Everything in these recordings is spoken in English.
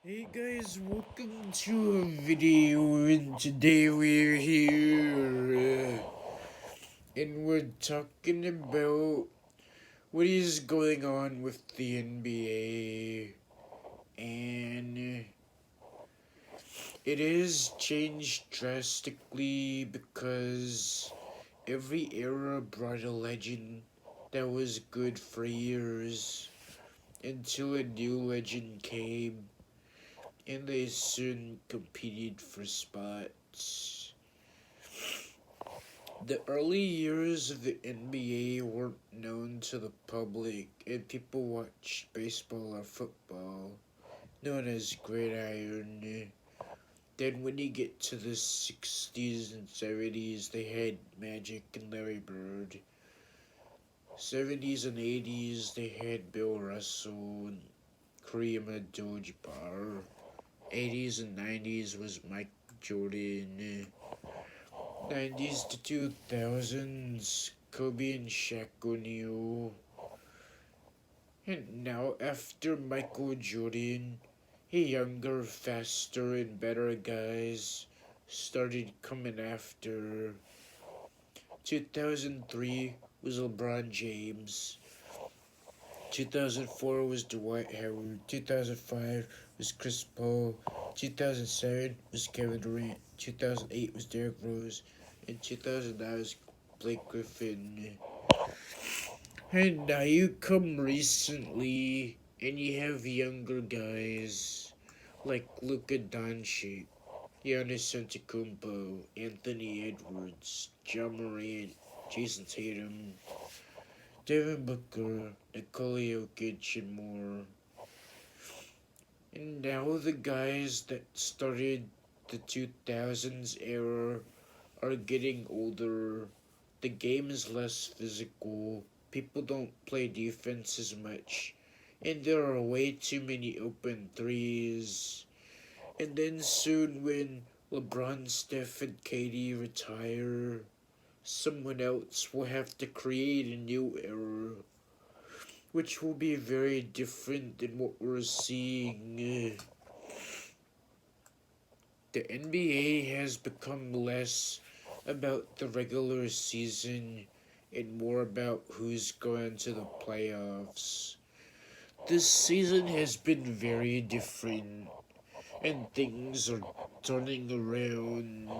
Hey guys, welcome to a video, and today we're here and we're talking about what is going on with the NBA, and it has changed drastically because every era brought a legend that was good for years until a new legend came and they soon competed for spots. The early years of the NBA weren't known to the public, and people watched baseball or football, known as gridiron. Then, when you get to the 60s and 70s, they had Magic and Larry Bird. 70s and 80s, they had Bill Russell and Kareem Abdul-Jabbar. 80s and 90s was Mike Jordan. 90s to 2000s, Kobe and Shaq O'Neal. And now, after Michael Jordan, younger, faster, and better guys started coming after. 2003 was LeBron James. 2004 was Dwight Howard. 2005 was Chris Paul. 2007 was Kevin Durant. 2008 was Derrick Rose. And 2009 was Blake Griffin. And now you come recently and you have younger guys like Luka Doncic, Giannis Antetokounmpo, Anthony Edwards, John Morant, Jason Tatum, Devin Booker, Nikola Jokic, and more. And now the guys that started the 2000s era are getting older. The game is less physical. People don't play defense as much. And there are way too many open threes. And then soon when LeBron, Steph, and KD retire, someone else will have to create a new era, which will be very different than what we're seeing. The NBA has become less about the regular season and more about who's going to the playoffs. This season has been very different and things are turning around.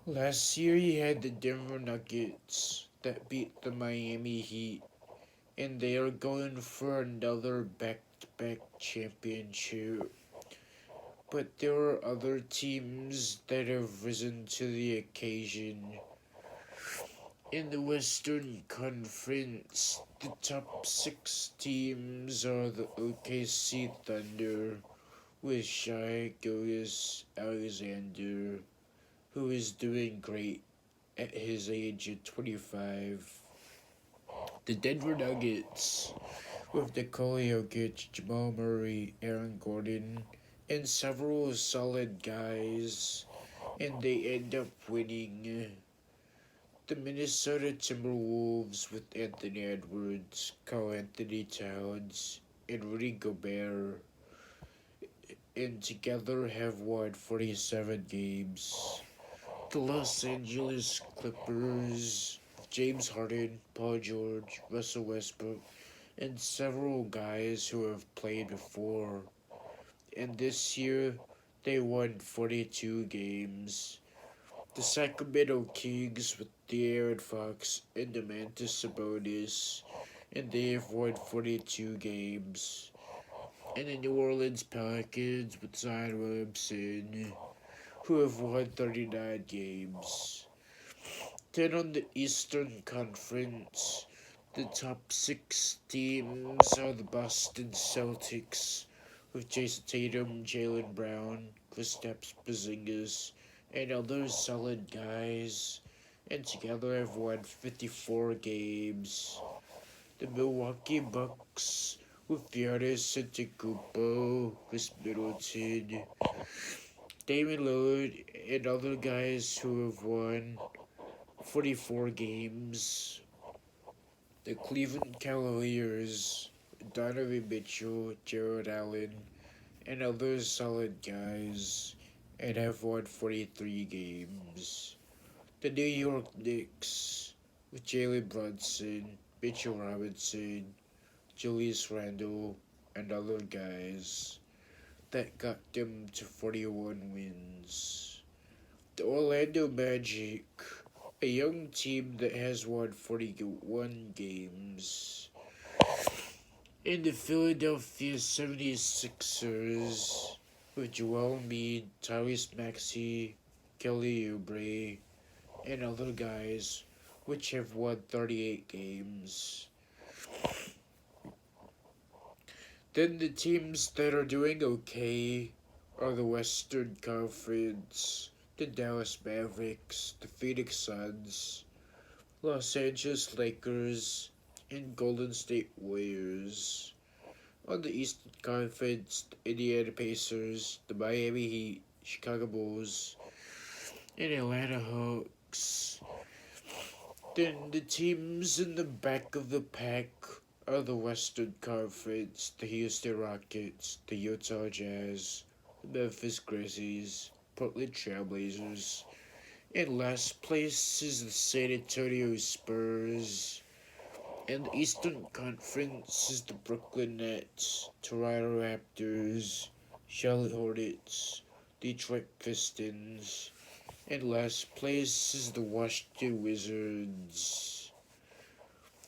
Last year you had the Denver Nuggets that beat the Miami Heat, and they are going for another back-to-back championship. But there are other teams that have risen to the occasion. In the Western Conference, the top six teams are the OKC Thunder with Shai Gilgeous-Alexander, who is doing great at his age of 25. The Denver Nuggets with Nikola Jokic, Jamal Murray, Aaron Gordon, and several solid guys, and they end up winning. The Minnesota Timberwolves with Anthony Edwards, Karl Anthony Towns, and Rudy Gobert, and together have won 47 games. The Los Angeles Clippers, James Harden, Paul George, Russell Westbrook, and several guys who have played before. And this year, they won 42 games. The Sacramento Kings with De'Aaron Fox and Domantas Sabonis, and they have won 42 games. And the New Orleans Pelicans with Zion Williamson, who have won 39 games. Then on the Eastern Conference, the top six teams are the Boston Celtics with Jason Tatum, Jaylen Brown, Kristaps Porzingis, and other solid guys, and together have won 54 games. The Milwaukee Bucks with Giannis Antetokounmpo, Chris Middleton, Damian Lillard, and other guys who have won 44 games. The Cleveland Cavaliers, Donovan Mitchell, Jared Allen, and other solid guys and have won 43 games. The New York Knicks, with Jalen Brunson, Mitchell Robinson, Julius Randle, and other guys, that got them to 41 wins. The Orlando Magic, a young team that has won 41 games. And the Philadelphia 76ers, with Joel Embiid, Tyrese Maxey, Kelly Oubre, and other guys, which have won 38 games. Then the teams that are doing okay are the Western Conference, the Dallas Mavericks, the Phoenix Suns, Los Angeles Lakers, and Golden State Warriors. On the Eastern Conference, the Indiana Pacers, the Miami Heat, Chicago Bulls, and Atlanta Hawks. Then the teams in the back of the pack are the Western Conference, the Houston Rockets, the Utah Jazz, the Memphis Grizzlies, Portland Trailblazers, and last place is the San Antonio Spurs. And the Eastern Conference is the Brooklyn Nets, Toronto Raptors, Charlotte Hornets, Detroit Pistons, and last place is the Washington Wizards.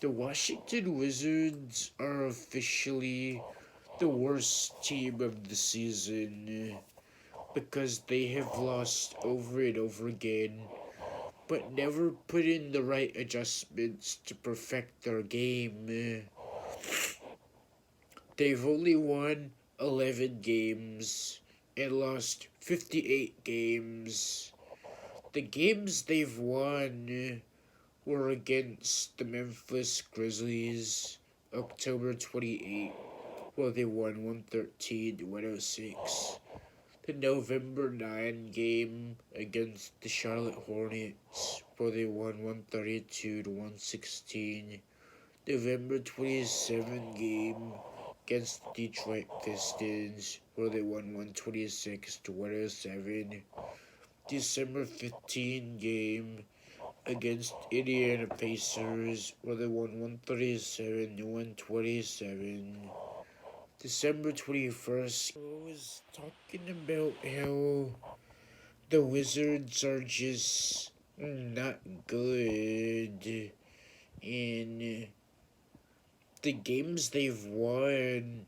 The Washington Wizards are officially the worst team of the season because they have lost over and over again, but never put in the right adjustments to perfect their game. They've only won 11 games and lost 58 games. The games they've won were against the Memphis Grizzlies, October 28, where they won 113 to 106. The November 9 game against the Charlotte Hornets, where they won 132 to 116. November 27 game against the Detroit Pistons, where they won 126 to 107. December 15 game against Indiana Pacers, where they won 137 to 127. December 21st, I was talking about how the Wizards are just not good. And the games they've won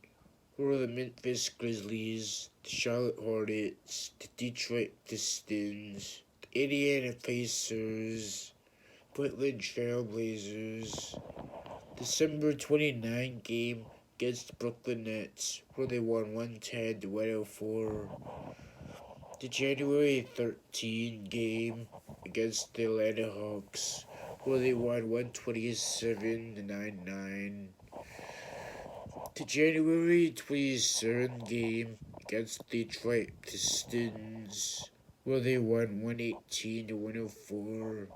were the Memphis Grizzlies, the Charlotte Hornets, the Detroit Pistons, the Indiana Pacers, Portland Trailblazers. December 29 game against the Brooklyn Nets, where they won 110 to 104. The January 13 game against the Atlanta Hawks, where they won 127 to 99. The January 27 game against the Detroit Pistons, where they won 118 to 104.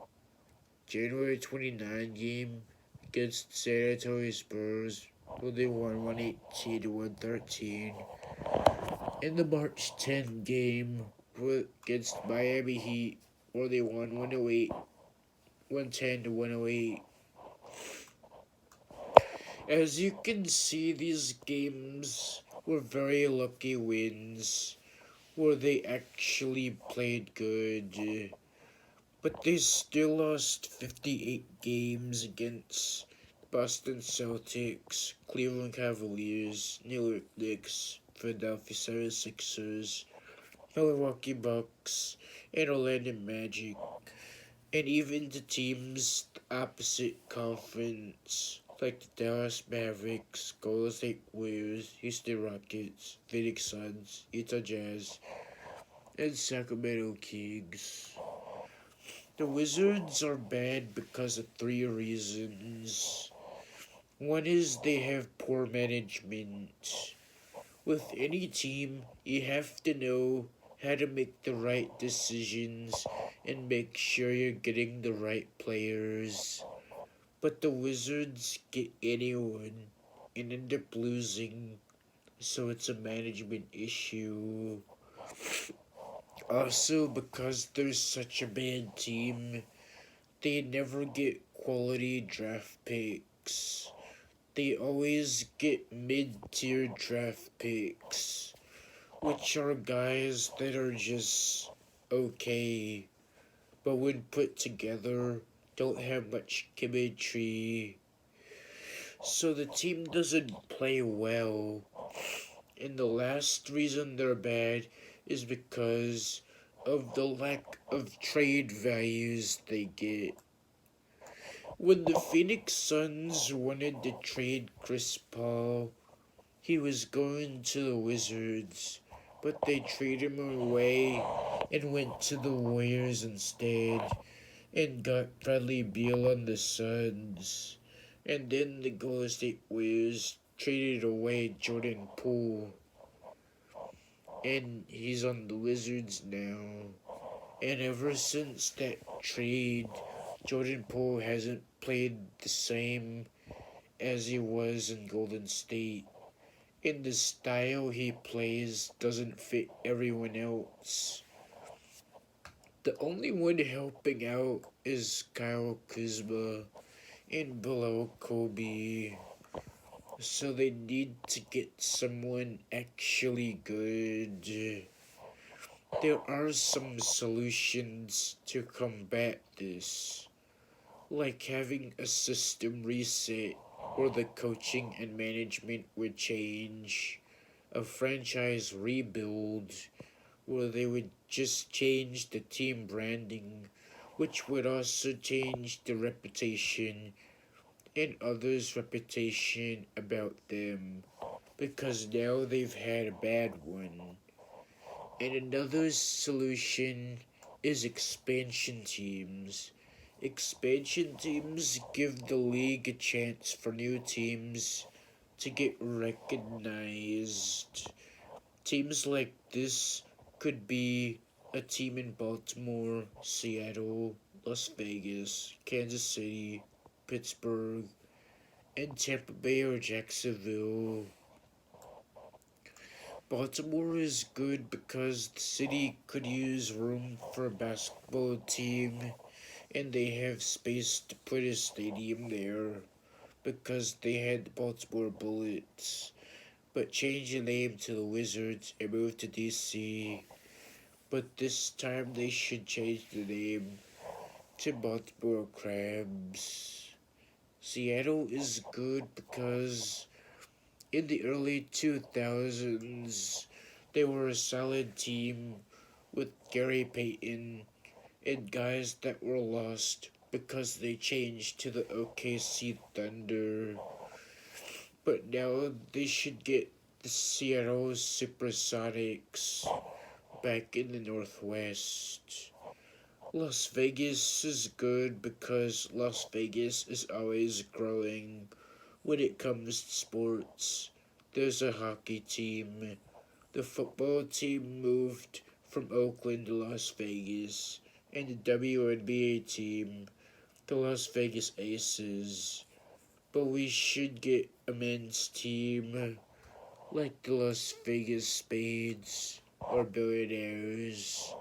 January 29 game against San Antonio Spurs, where they won 118 to 113. In the March 10 game against Miami Heat, where they won 110 to 108. As you can see, these games were very lucky wins, where they actually played good. But they still lost 58 games against Boston Celtics, Cleveland Cavaliers, New York Knicks, Philadelphia 76ers, Milwaukee Bucks, and Orlando Magic, and even to teams the opposite conference, like the Dallas Mavericks, Golden State Warriors, Houston Rockets, Phoenix Suns, Utah Jazz, and Sacramento Kings. The Wizards are bad because of 3 reasons. One is they have poor management. With any team, you have to know how to make the right decisions and make sure you're getting the right players. But the Wizards get anyone and end up losing so it's a management issue. Also, because there's such a bad team, they never get quality draft picks. They always get mid-tier draft picks, which are guys that are just okay, but when put together, don't have much chemistry. So the team doesn't play well. And the last reason they're bad is because of the lack of trade values they get. When the Phoenix Suns wanted to trade Chris Paul, he was going to the Wizards, but they traded him away and went to the Warriors instead and got Bradley Beal on the Suns. And then the Golden State Warriors traded away Jordan Poole, and he's on the Wizards now. And ever since that trade, Jordan Poole hasn't played the same as he was in Golden State. And the style he plays doesn't fit everyone else. The only one helping out is Kyle Kuzma and below Kobe. So they need to get someone actually good. There are some solutions to combat this, like having a system reset where the coaching and management would change, a franchise rebuild where they would just change the team branding, which would also change the reputation and others' reputation about them, because now they've had a bad one. And another solution is expansion teams. Expansion teams give the league a chance for new teams to get recognized. Teams like this could be a team in Baltimore, Seattle, Las Vegas, Kansas City, Pittsburgh, and Tampa Bay or Jacksonville. Baltimore is good because the city could use room for a basketball team, and they have space to put a stadium there because they had the Baltimore Bullets, but change the name to the Wizards and move to DC. But this time they should change the name to Baltimore Crabs. Seattle is good because in the early 2000s, they were a solid team with Gary Payton and guys that were lost because they changed to the OKC Thunder. But now they should get the Seattle Supersonics back in the Northwest. Las Vegas is good because Las Vegas is always growing when it comes to sports. There's a hockey team. The football team moved from Oakland to Las Vegas, and the WNBA team, the Las Vegas Aces. But we should get a men's team like the Las Vegas Spades or Billionaires.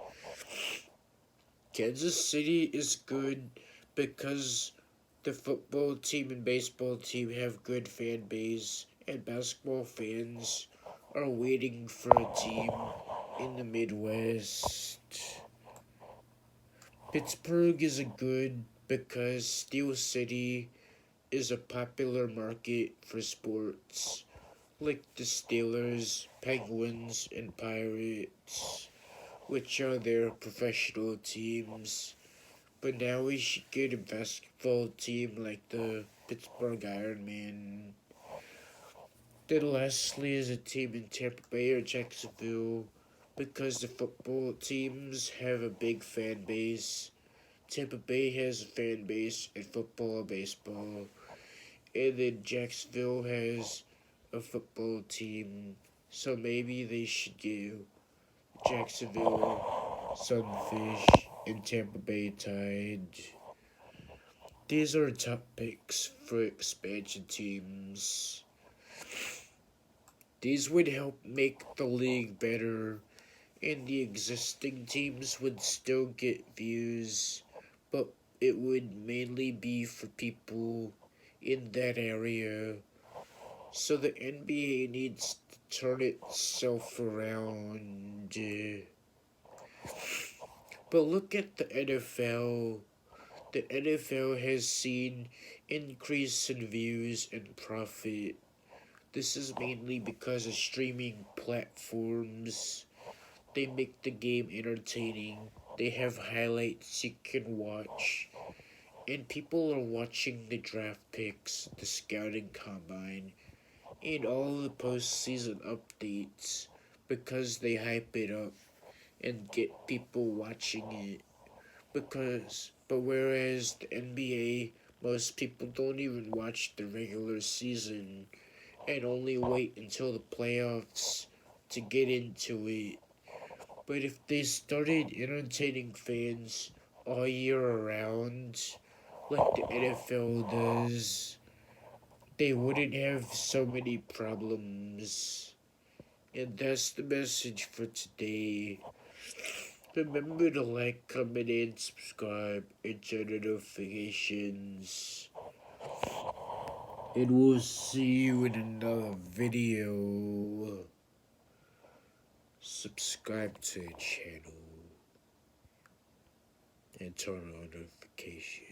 Kansas City is good because the football team and baseball team have good fan base, and basketball fans are waiting for a team in the Midwest. Pittsburgh is a good because Steel City is a popular market for sports, like the Steelers, Penguins, and Pirates, which are their professional teams. But now we should get a basketball team like the Pittsburgh Ironman. Then lastly is a team in Tampa Bay or Jacksonville because the football teams have a big fan base. Tampa Bay has a fan base in football and baseball. And then Jacksonville has a football team. So maybe they should give Jacksonville Sunfish and Tampa Bay Tide. These are top picks for expansion teams. These would help make the league better, and the existing teams would still get views, but it would mainly be for people in that area. So the NBA needs to turn itself around. But look at the NFL. The NFL has seen increase in views and profit. This is mainly because of streaming platforms. They make the game entertaining. They have highlights you can watch. And people are watching the draft picks, the scouting combine, and all the postseason updates because they hype it up and get people watching it. But whereas the NBA, most people don't even watch the regular season and only wait until the playoffs to get into it. But if they started entertaining fans all year around, like the NFL does, they wouldn't have so many problems. And that's the message for today. Remember to like, comment, and subscribe, and turn on notifications. And we'll see you in another video. Subscribe to the channel and turn on notifications.